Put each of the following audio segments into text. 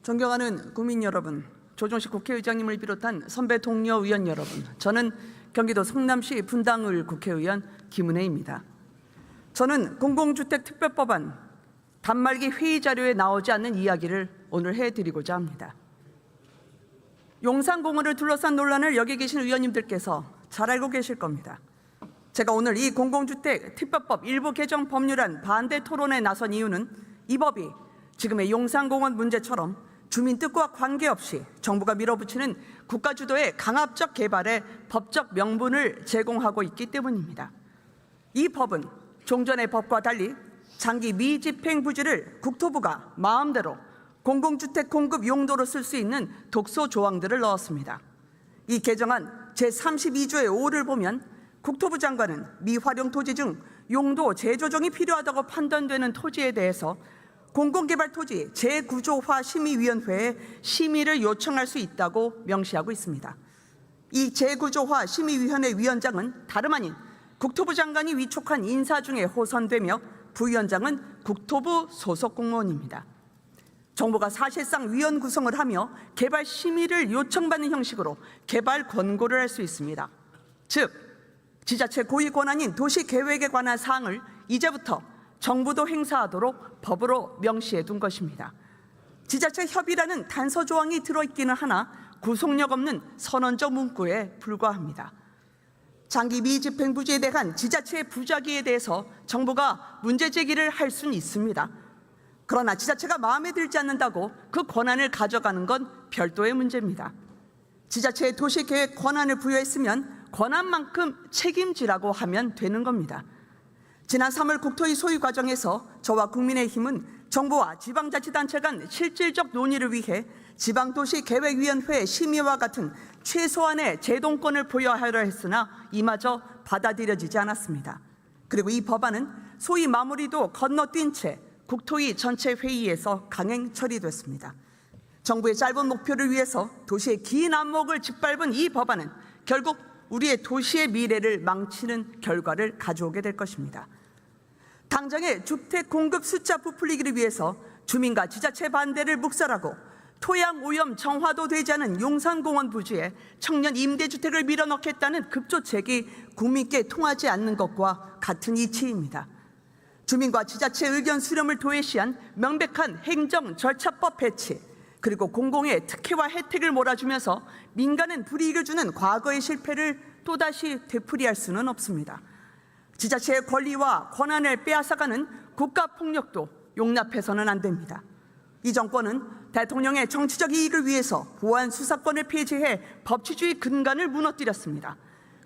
존경하는 국민 여러분, 조정식 국회의장님을 비롯한 선배 동료 의원 여러분, 저는 경기도 성남시 분당을 국회의원 김은혜입니다. 저는 공공주택 특별법안 단말기 회의 자료에 나오지 않는 이야기를 오늘 해드리고자 합니다. 용산공원을 둘러싼 논란을 여기 계신 의원님들께서 잘 알고 계실 겁니다. 제가 오늘 이 공공주택 특별법 일부 개정 법률안 반대 토론에 나선 이유는 이 법이 지금의 용산공원 문제처럼 주민 뜻과 관계없이 정부가 밀어붙이는 국가 주도의 강압적 개발에 법적 명분을 제공하고 있기 때문입니다. 이 법은 종전의 법과 달리 장기 미집행 부지를 국토부가 마음대로 공공주택 공급 용도로 쓸 수 있는 독소 조항들을 넣었습니다. 이 개정안 제32조의 5를 보면 국토부 장관은 미활용 토지 중 용도 재조정이 필요하다고 판단되는 토지에 대해서 공공개발 토지 재구조화 심의위원회에 심의를 요청할 수 있다고 명시하고 있습니다. 이 재구조화 심의위원회 위원장은 다름 아닌 국토부 장관이 위촉한 인사 중에 호선되며 부위원장은 국토부 소속 공무원입니다. 정부가 사실상 위원 구성을 하며 개발 심의를 요청받는 형식으로 개발 권고를 할 수 있습니다. 즉, 지자체 고유 권한인 도시계획에 관한 사항을 이제부터 정부도 행사하도록 법으로 명시해 둔 것입니다. 지자체 협의라는 단서 조항이 들어있기는 하나 구속력 없는 선언적 문구에 불과합니다. 장기 미집행 부지에 대한 지자체의 부작위에 대해서 정부가 문제 제기를 할 수는 있습니다. 그러나 지자체가 마음에 들지 않는다고 그 권한을 가져가는 건 별도의 문제입니다. 지자체에 도시계획 권한을 부여했으면 권한만큼 책임지라고 하면 되는 겁니다. 지난 3월 국토위 소위 과정에서 저와 국민의힘은 정부와 지방자치단체 간 실질적 논의를 위해 지방도시계획위원회 심의와 같은 최소한의 제동권을 부여하려 했으나 이마저 받아들여지지 않았습니다. 그리고 이 법안은 소위 마무리도 건너뛴 채 국토위 전체 회의에서 강행 처리됐습니다. 정부의 짧은 목표를 위해서 도시의 긴 안목을 짓밟은 이 법안은 결국 우리의 도시의 미래를 망치는 결과를 가져오게 될 것입니다. 당장의 주택 공급 숫자 부풀리기를 위해서 주민과 지자체 반대를 묵살하고 토양 오염 정화도 되지 않은 용산공원 부지에 청년 임대주택을 밀어넣겠다는 급조책이 국민께 통하지 않는 것과 같은 이치입니다. 주민과 지자체 의견 수렴을 도외시한 명백한 행정 절차법 배치, 그리고 공공의 특혜와 혜택을 몰아주면서 민간은 불이익을 주는 과거의 실패를 또다시 되풀이할 수는 없습니다. 지자체의 권리와 권한을 빼앗아가는 국가폭력도 용납해서는 안 됩니다. 이 정권은 대통령의 정치적 이익을 위해서 보안 수사권을 폐지해 법치주의 근간을 무너뜨렸습니다.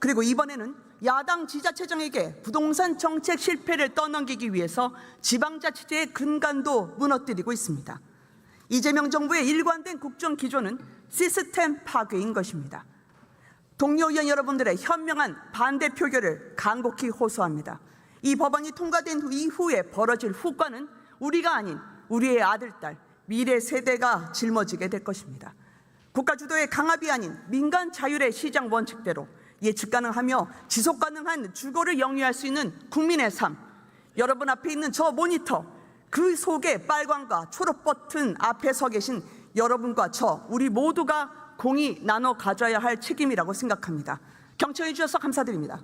그리고 이번에는 야당 지자체장에게 부동산 정책 실패를 떠넘기기 위해서 지방자치제의 근간도 무너뜨리고 있습니다. 이재명 정부의 일관된 국정 기조는 시스템 파괴인 것입니다. 동료 의원 여러분들의 현명한 반대 표결을 간곡히 호소합니다. 이 법안이 통과된 이후에 벌어질 후과는 우리가 아닌 우리의 아들, 딸, 미래 세대가 짊어지게 될 것입니다. 국가 주도의 강압이 아닌 민간 자율의 시장 원칙대로 예측 가능하며 지속 가능한 주거를 영위할 수 있는 국민의 삶, 여러분 앞에 있는 저 모니터, 그 속에 빨간과 초록 버튼 앞에 서 계신 여러분과 저, 우리 모두가 공히 나눠 가져야 할 책임이라고 생각합니다. 경청해 주셔서 감사드립니다.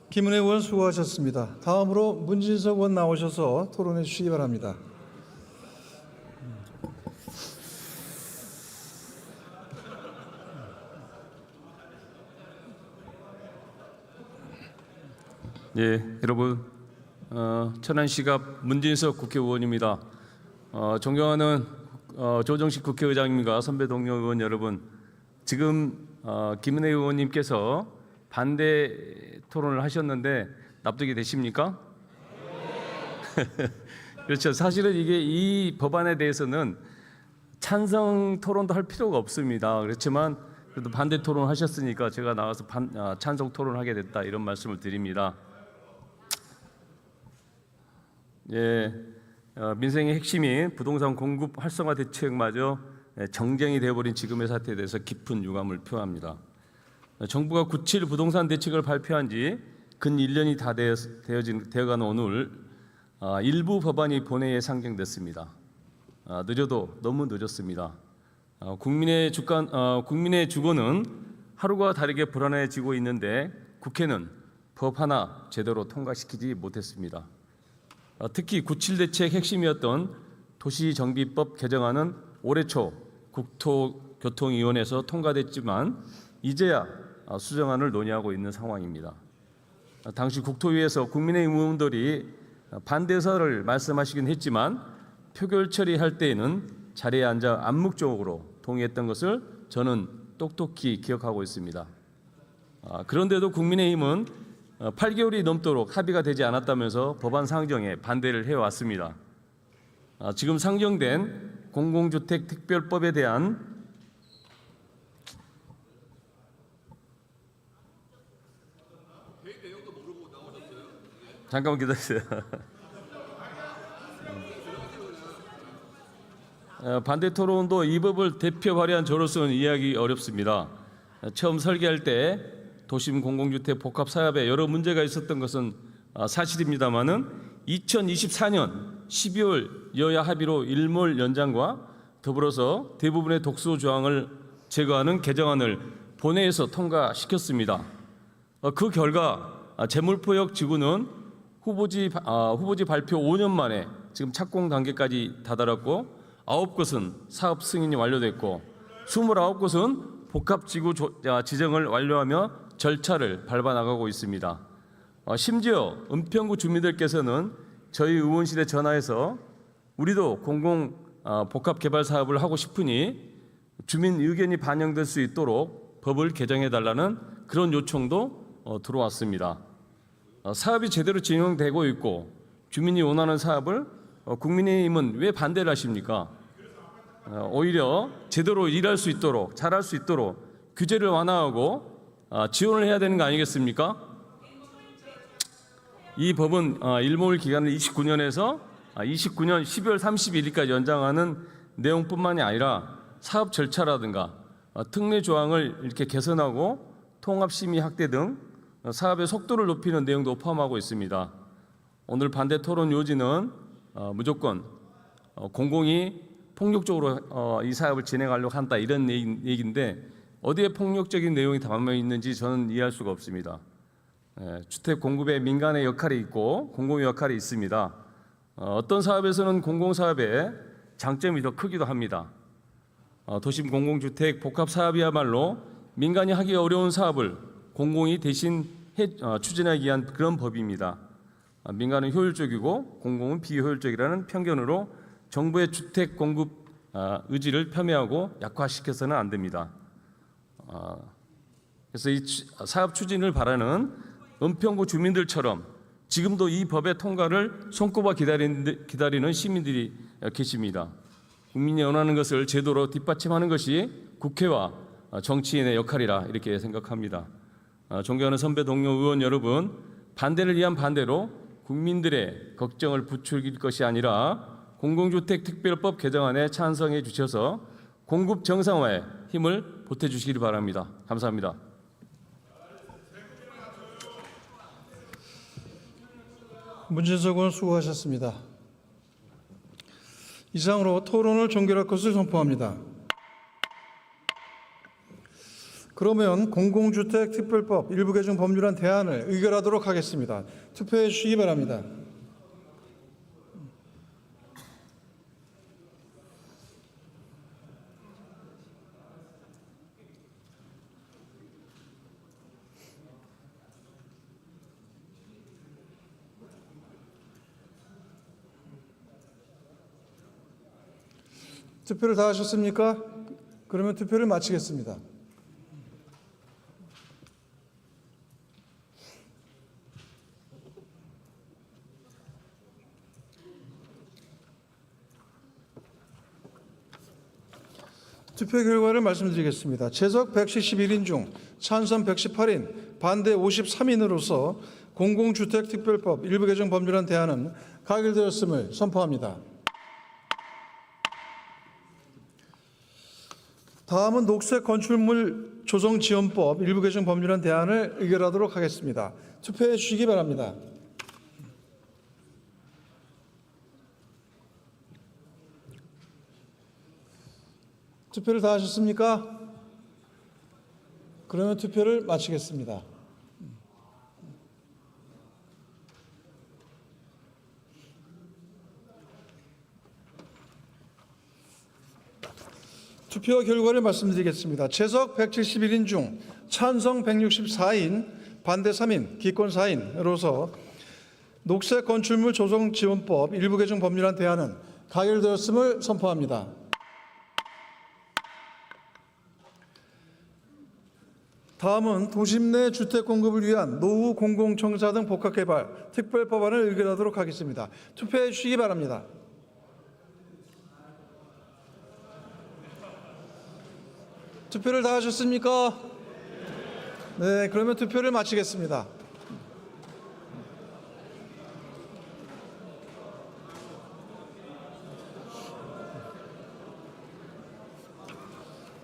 김은혜 의원 수고하셨습니다. 다음으로 문진석 의원 나오셔서 토론해 주시기 바랍니다. 예, 여러분, 천안시갑 문진석 국회의원입니다. 존경하는 조정식 국회의장님과 선배 동료 의원 여러분, 지금 김은혜 의원님께서 반대 토론을 하셨는데 납득이 되십니까? 그렇죠. 사실은 이 법안에 대해서는 찬성 토론도 할 필요가 없습니다. 그렇지만 그래도 반대 토론을 하셨으니까 제가 나와서 찬성 토론하게 됐다 이런 말씀을 드립니다. 예, 민생의 핵심인 부동산 공급 활성화 대책마저 정쟁이 되어버린 지금의 사태에 대해서 깊은 유감을 표합니다. 정부가 9.7 부동산 대책을 발표한 지 근 1년이 다 되어가는 오늘 일부 법안이 본회의에 상정됐습니다. 늦어도 너무 늦었습니다. 국민의 주거는 하루가 다르게 불안해지고 있는데 국회는 법 하나 제대로 통과시키지 못했습니다. 특히 97 대책 핵심이었던 도시정비법 개정안은 올해 초 국토교통위원회에서 통과됐지만 이제야 수정안을 논의하고 있는 상황입니다. 당시 국토위에서 국민의힘 의원들이 반대 의사를 말씀하시긴 했지만 표결 처리할 때에는 자리에 앉아 암묵적으로 동의했던 것을 저는 똑똑히 기억하고 있습니다. 그런데도 국민의힘은 8개월이 넘도록 합의가 되지 않았다면서 법안 상정에 반대를 해왔습니다. 지금 상정된 공공주택 특별법에 대한 잠깐만 기다리세요. 반대 토론도 이 법을 대표 발의한 저로서는 이해하기 어렵습니다. 처음 설계할 때 도심 공공주택 복합 사업에 여러 문제가 있었던 것은 사실입니다마는 2024년 12월 여야 합의로 일몰 연장과 더불어서 대부분의 독소 조항을 제거하는 개정안을 본회의에서 통과시켰습니다. 그 결과 재물포역 지구는 후보지 발표 5년 만에 지금 착공 단계까지 다다랐고 9곳은 사업 승인이 완료됐고 29곳은 복합지구 지정을 완료하며 절차를 밟아나가고 있습니다. 심지어 은평구 주민들께서는 저희 의원실에 전화해서 우리도 공공 복합 개발 사업을 하고 싶으니 주민 의견이 반영될 수 있도록 법을 개정해달라는 그런 요청도 들어왔습니다. 사업이 제대로 진행되고 있고 주민이 원하는 사업을 국민의힘은 왜 반대를 하십니까? 오히려 제대로 일할 수 있도록 잘할 수 있도록 규제를 완화하고 지원을 해야 되는 거 아니겠습니까? 이 법은 일몰 기간을 29년에서 29년 12월 31일까지 연장하는 내용뿐만이 아니라 사업 절차라든가 특례 조항을 이렇게 개선하고 통합심의 확대 등 사업의 속도를 높이는 내용도 포함하고 있습니다. 오늘 반대 토론 요지는 무조건 공공이 폭력적으로 이 사업을 진행하려고 한다 이런 얘기인데 어디에 폭력적인 내용이 담겨 있는지 저는 이해할 수가 없습니다. 주택 공급에 민간의 역할이 있고 공공의 역할이 있습니다. 어떤 사업에서는 공공사업의 장점이 더 크기도 합니다. 도심 공공주택 복합 사업이야말로 민간이 하기 어려운 사업을 공공이 대신 추진하기 위한 그런 법입니다. 민간은 효율적이고 공공은 비효율적이라는 편견으로 정부의 주택 공급 의지를 폄훼하고 약화시켜서는 안 됩니다. 그래서 이 사업 추진을 바라는 은평구 주민들처럼 지금도 이 법의 통과를 손꼽아 기다리는 시민들이 계십니다. 국민이 원하는 것을 제도로 뒷받침하는 것이 국회와 정치인의 역할이라 이렇게 생각합니다. 존경하는 선배 동료 의원 여러분, 반대를 위한 반대로 국민들의 걱정을 부추길 것이 아니라 공공주택 특별법 개정안에 찬성해 주셔서 공급 정상화에 힘을 보태주시기 바랍니다. 감사합니다. 문진석 의원 수고하셨습니다. 이상으로 토론을 종결할 것을 선포합니다. 그러면 공공주택 특별법 일부 개정 법률안 대안을 의결하도록 하겠습니다. 투표해 주시기 바랍니다. 투표를 다 하셨습니까? 그러면 투표를 마치겠습니다. 투표 결과를 말씀드리겠습니다. 채석 171인 중 찬성 118인, 반대 53인으로서 공공주택특별법 일부 개정 법률안 대안은 가결되었음을 선포합니다. 다음은 녹색 건축물 조성지원법 일부 개정 법률안 대안을 의결하도록 하겠습니다. 투표해 주시기 바랍니다. 투표를 다 하셨습니까? 그러면 투표를 마치겠습니다. 투표 결과를 말씀드리겠습니다. 채석 171인 중 찬성 164인, 반대 3인, 기권 4인으로서 녹색 건축물 조성 지원법 일부 개정 법률안 대안은 가결되었음을 선포합니다. 다음은 도심 내 주택 공급을 위한 노후 공공청사 등 복합개발 특별법안을 의결하도록 하겠습니다. 투표해 주시기 바랍니다. 투표를 다 하셨습니까? 네, 그러면 투표를 마치겠습니다.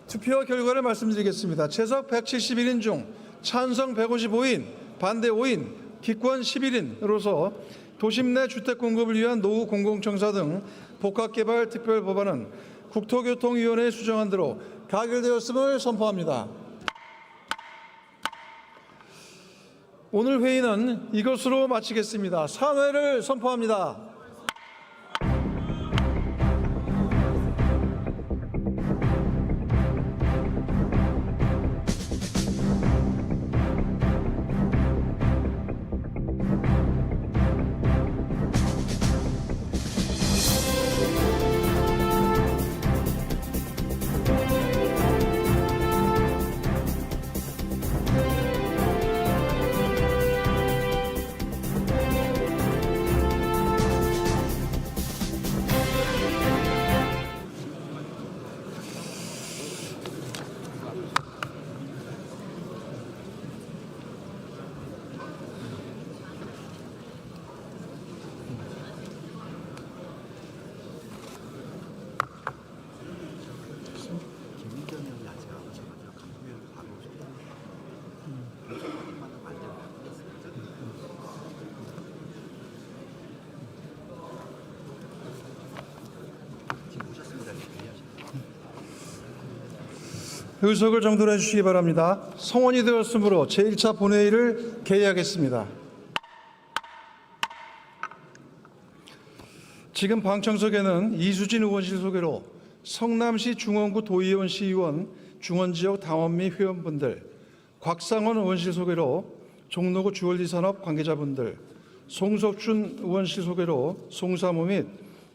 투표 결과를 말씀드리겠습니다. 채석 171인 중 찬성 155인, 반대 5인, 기권 11인으로서 도심 내 주택 공급을 위한 노후 공공청사 등 복합개발 특별법안은 국토교통위원회에 수정한 대로 가결되었음을 선포합니다. 오늘 회의는 이것으로 마치겠습니다. 산회를 선포합니다. 의석을 정돈해 주시기 바랍니다. 성원이 되었으므로 제1차 본회의를 개의하겠습니다. 지금 방청석에는 이수진 의원실 소개로 성남시 중원구 도의원 시의원 중원지역 당원 및 회원분들, 곽상원 의원실 소개로 종로구 주얼리 산업 관계자분들, 송석준 의원실 소개로 송사무 및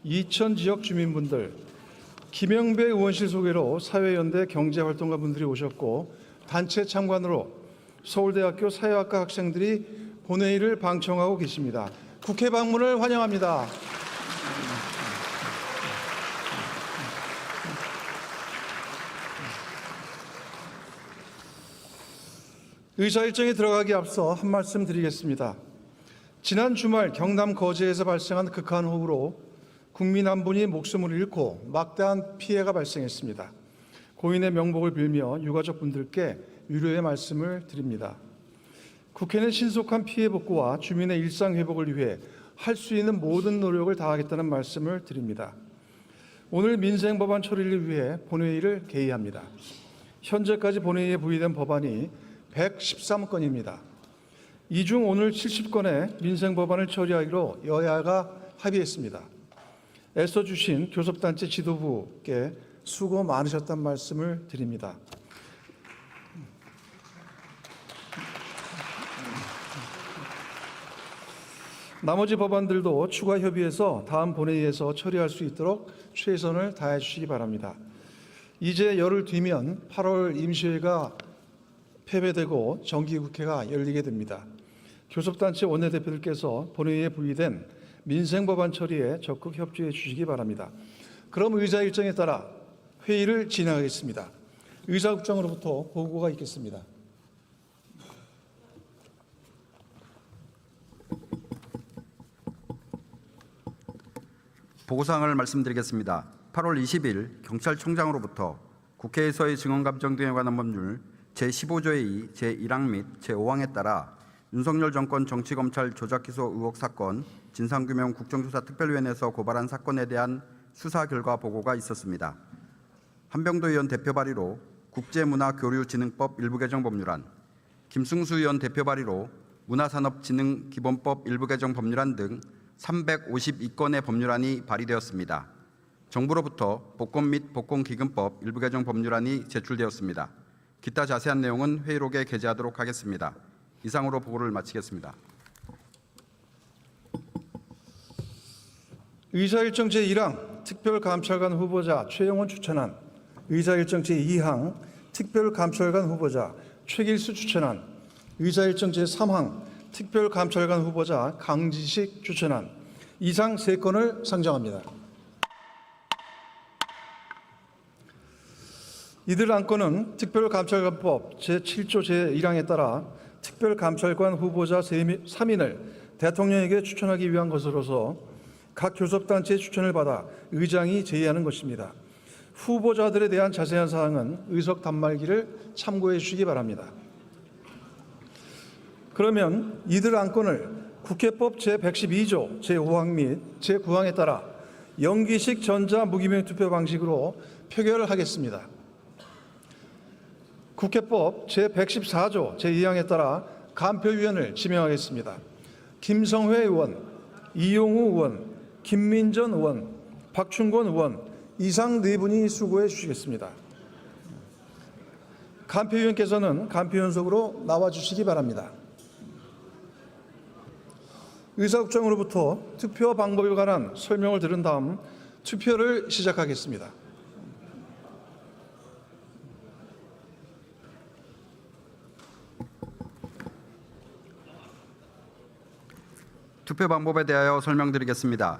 이천 지역 주민분들, 김영배 의원실 소개로 사회연대 경제활동가분들이 오셨고 단체 참관으로 서울대학교 사회학과 학생들이 본회의를 방청하고 계십니다. 국회 방문을 환영합니다. 의사 일정에 들어가기 앞서 한 말씀 드리겠습니다. 지난 주말 경남 거제에서 발생한 극한호우로 국민 한 분이 목숨을 잃고 막대한 피해가 발생했습니다. 고인의 명복을 빌며 유가족분들께 위로의 말씀을 드립니다. 국회는 신속한 피해 복구와 주민의 일상 회복을 위해 할 수 있는 모든 노력을 다하겠다는 말씀을 드립니다. 오늘 민생법안 처리를 위해 본회의를 개의합니다. 현재까지 본회의에 부의된 법안이 113건입니다. 이 중 오늘 70건의 민생법안을 처리하기로 여야가 합의했습니다. 애써주신 교섭단체 지도부께 수고 많으셨다는 말씀을 드립니다. 나머지 법안들도 추가 협의해서 다음 본회의에서 처리할 수 있도록 최선을 다해 주시기 바랍니다. 이제 열흘 뒤면 8월 임시회가 패배되고 정기국회가 열리게 됩니다. 교섭단체 원내대표들께서 본회의에 부의된 민생법안 처리에 적극 협조해 주시기 바랍니다. 그럼 의사 일정에 따라 회의를 진행하겠습니다. 의사국장으로부터 보고가 있겠습니다. 보고사항을 말씀드리겠습니다. 8월 20일 경찰청장으로부터 국회에서의 증언감정 등에 관한 법률 제15조의 2, 제1항 및 제5항에 따라 윤석열 정권 정치검찰 조작기소 의혹 사건 진상규명 국정조사특별위원회에서 고발한 사건에 대한 수사 결과 보고가 있었습니다. 한병도 의원 대표 발의로 국제문화교류진흥법 일부 개정 법률안, 김승수 의원 대표 발의로 문화산업진흥기본법 일부 개정 법률안 등 352건의 법률안이 발의되었습니다. 정부로부터 복권 및 복권기금법 일부 개정 법률안이 제출되었습니다. 기타 자세한 내용은 회의록에 게재하도록 하겠습니다. 이상으로 보고를 마치겠습니다. 의사일정 제1항 특별감찰관 후보자 최영원 추천안, 의사일정 제2항 특별감찰관 후보자 최길수 추천안, 의사일정 제3항 특별감찰관 후보자 강지식 추천안, 이상 3건을 상정합니다. 이들 안건은 특별감찰관법 제7조 제1항에 따라 특별감찰관 후보자 3인을 대통령에게 추천하기 위한 것으로서 각 교섭단체의 추천을 받아 의장이 제의하는 것입니다. 후보자들에 대한 자세한 사항은 의석 단말기를 참고해 주시기 바랍니다. 그러면 이들 안건을 국회법 제112조 제5항 및 제9항에 따라 영기식 전자 무기명 투표 방식으로 표결하겠습니다. 국회법 제114조 제2항에 따라 간표위원을 지명하겠습니다. 김성회 의원, 이용우 의원, 김민전 의원, 박춘권 의원, 이상 4분이 수고해 주시겠습니다. 간표위원께서는 간표연석으로 나와 주시기 바랍니다. 의사국장으로부터 투표 방법에 관한 설명을 들은 다음 투표를 시작하겠습니다. 투표 방법에 대하여 설명드리겠습니다.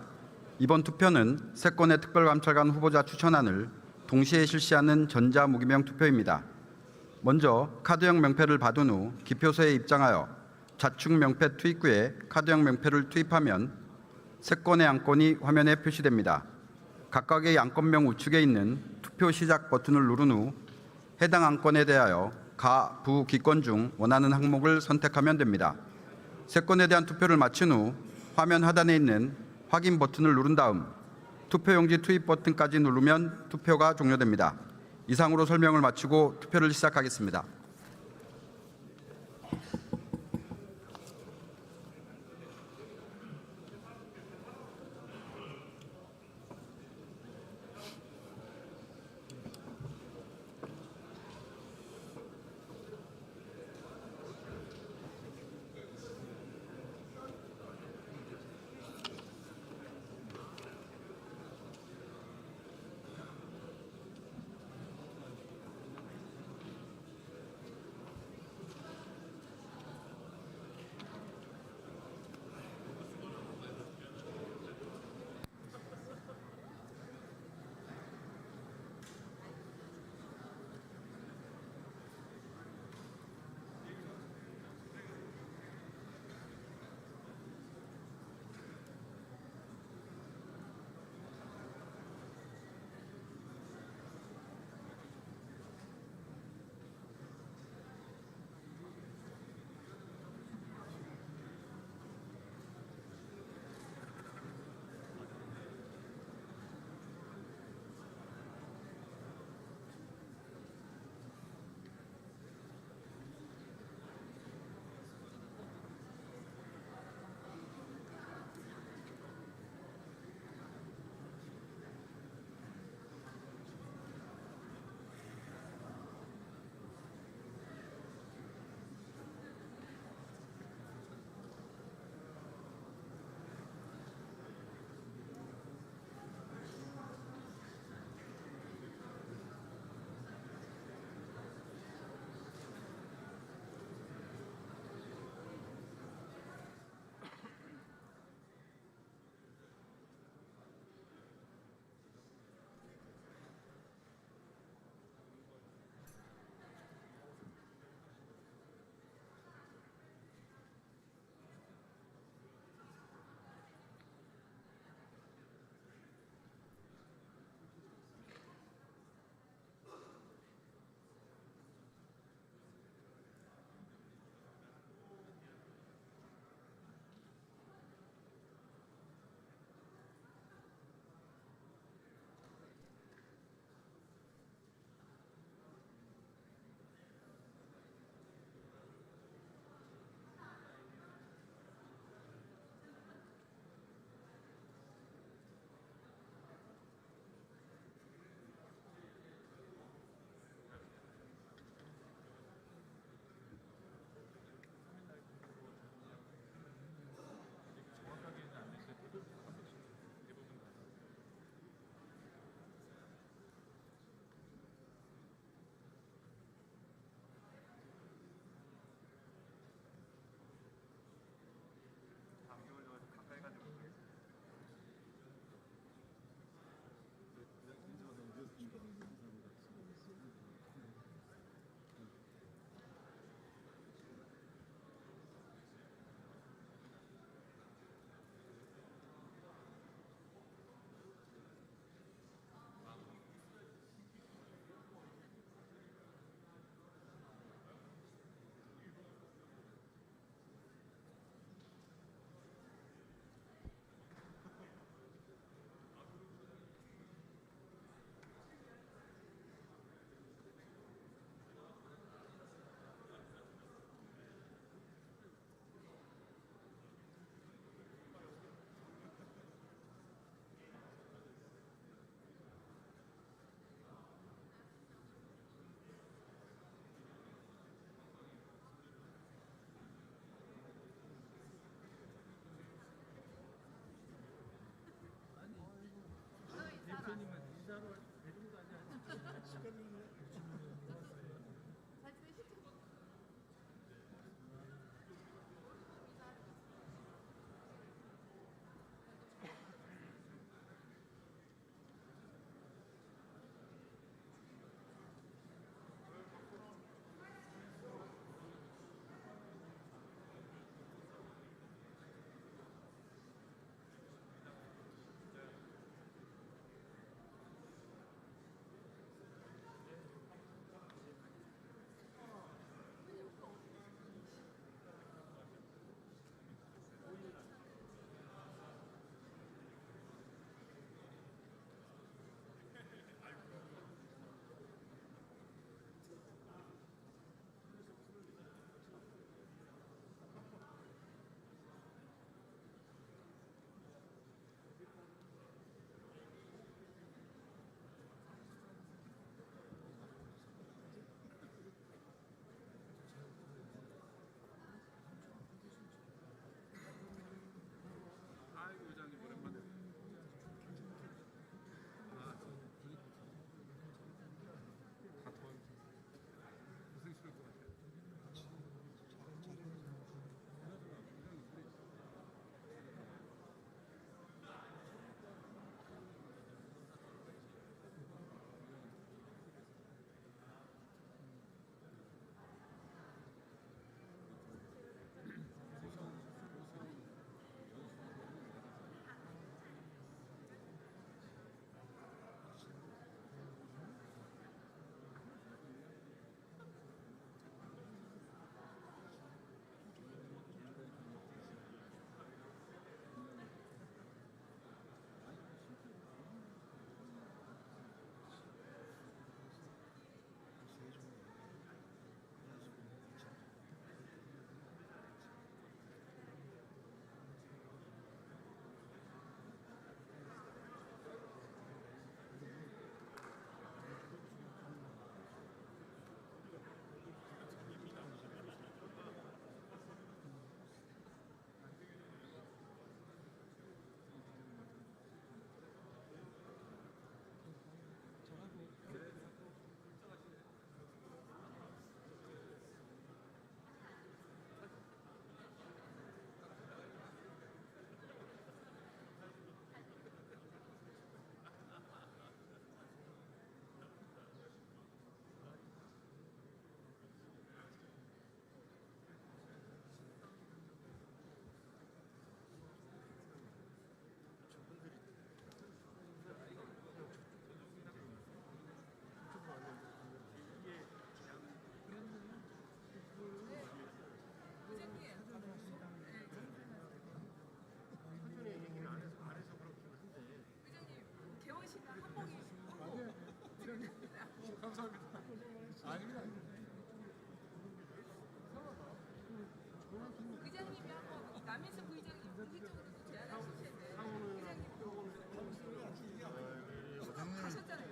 이번 투표는 3건의 특별감찰관 후보자 추천안을 동시에 실시하는 전자무기명 투표입니다. 먼저 카드형 명패를 받은 후 기표소에 입장하여 좌측 명패 투입구에 카드형 명패를 투입하면 3건의 안건이 화면에 표시됩니다. 각각의 안건명 우측에 있는 투표 시작 버튼을 누른 후 해당 안건에 대하여 가, 부, 기권 중 원하는 항목을 선택하면 됩니다. 3건에 대한 투표를 마친 후 화면 하단에 있는 확인 버튼을 누른 다음 투표용지 투입 버튼까지 누르면 투표가 종료됩니다. 이상으로 설명을 마치고 투표를 시작하겠습니다. 의장님이 한번 남인수 부의장님 부의장으로도 제안하실 텐데 의장님 하셨잖아요.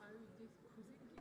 아유 이제 고생길이.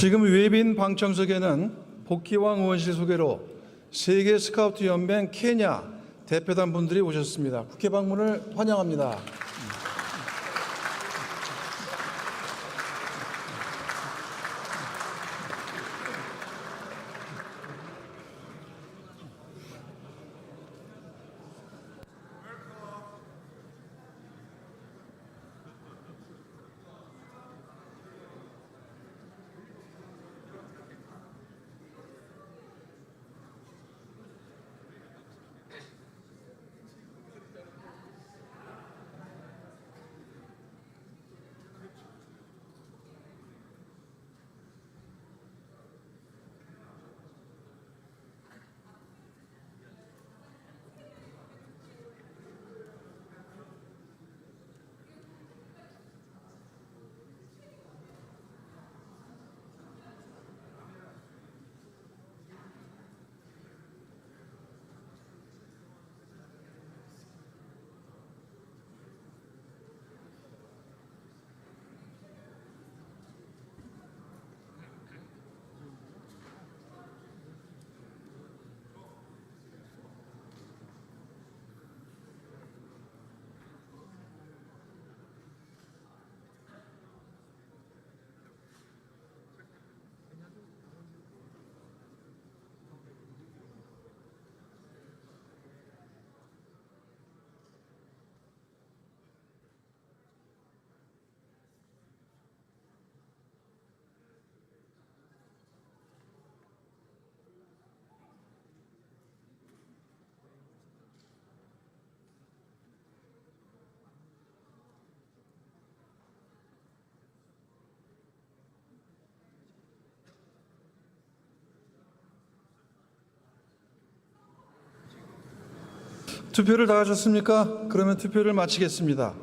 지금 외빈 방청석에는 복희왕 의원실 소개로 세계 스카우트 연맹 케냐 대표단 분들이 오셨습니다. 국회 방문을 환영합니다. 투표를 다 하셨습니까? 그러면 투표를 마치겠습니다.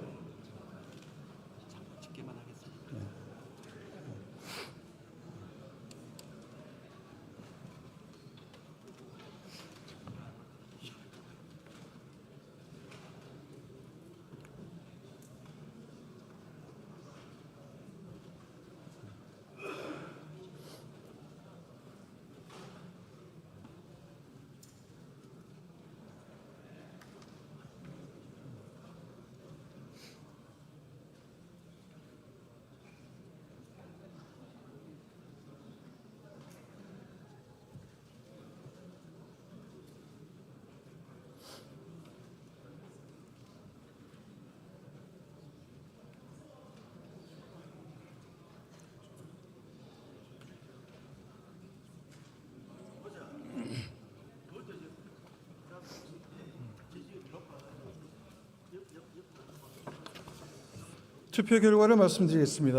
투표 결과를 말씀드리겠습니다.